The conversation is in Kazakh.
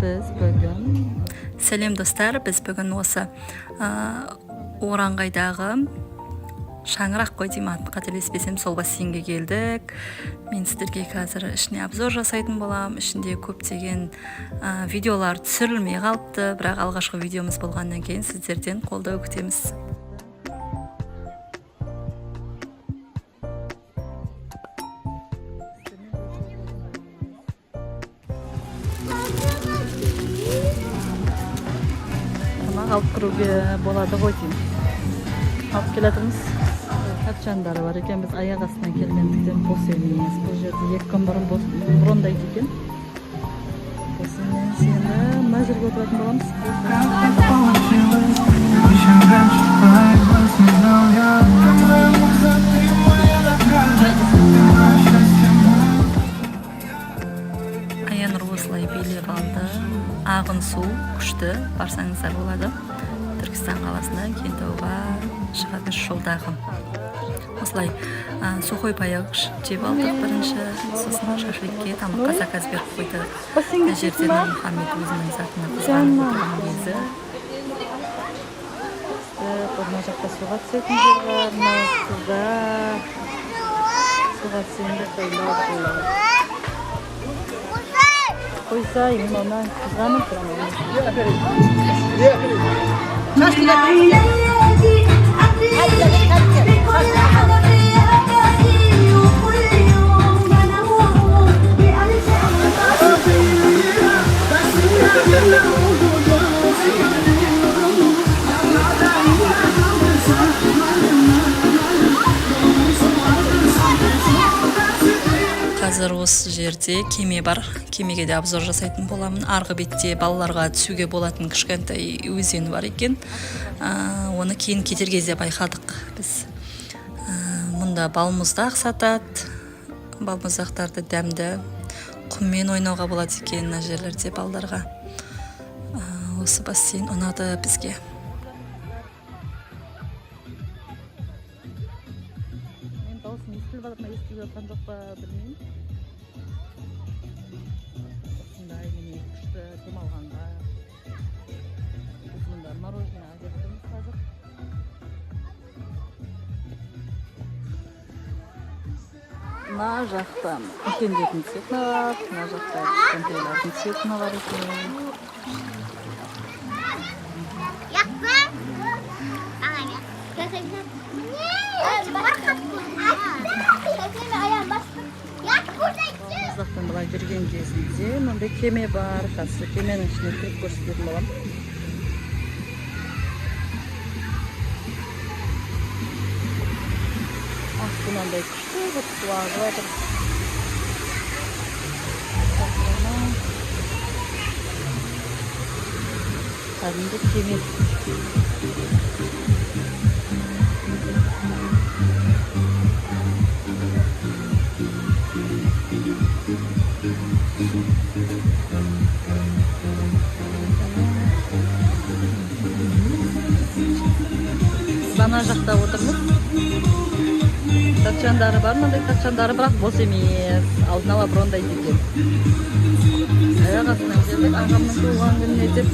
Biz bugün Сәлем достар, біз бүгін осы Оранғайдағы шаңырақ қой деймін, қателеспесем, сол бассейнге келдік. Мен сіздерге қазір ішіне обзор жасайтын болам. Ішінде көптеген видеолар түсірілмей қалыпты, бірақ алғашқы видеомыз болғаннан кейін сіздерден қолдау күтеміз. Алып кіруге болады ғой деймін. Алып келатырмыз. Тапчандары бар екен, біз аяқ астынан келгендіктен бос емес. Бұл жерде 2 күн бұрын брондайды екен. Осымен сені мына жерге отыратын боламыз. Аянұр осылай билеп алды. Ағын су күшті, барсаңыздар болады. Түркістан қаласына Кентауға шығады жолдағы. Осылай сухой паек жеп алдық бірінші, сосын шашликке тамаққа заказ беріп қойдық. Мына жерден Мұхаммед өзінің затына қызғанып отырған кезі. Мына жақта суға түсетін жер бар, мына суға түсеңді қойылады. Қойсайым, ona қызғанып Қазір осы жерде кеме бар. Кемеге де обзор жасайтын боламын. Арғы бетте балаларға түсуге болатын кішкентай өзен бар екен. Оны кейін кетер кезде байқадық біз. Мұнда балмұздақ сатады. Балмұздақтарды дәмді құммен ойнауға болады екен мына жерлерде балаларға. Осы бассейн ұнады бізге. Мен дауысым естіліп жатыр ма, естіліп жатқан жоқ па білмеймін. Осындай міне күшті демалғанға. Біз мұнда мороженое әзірлейміз қазір. Мына жақта үлкендердің цветна бар, мына жақта кішкентайлардың цветна бар екен. Ұзақтан былай жүрген кезінде мындай кеме бар. Қазір кеменің ішіне кіріп көрсететін болам. Асты мынандай күшті ғып су ағып жатыр. Кәдімгі кеме. Ана жақта отырмыз. Тапчандары бар, мындай тапчандары бірақ бос емес. Алдын ала брондайды екен. Аяқ астынан келдік, ағамның туған күніне деп.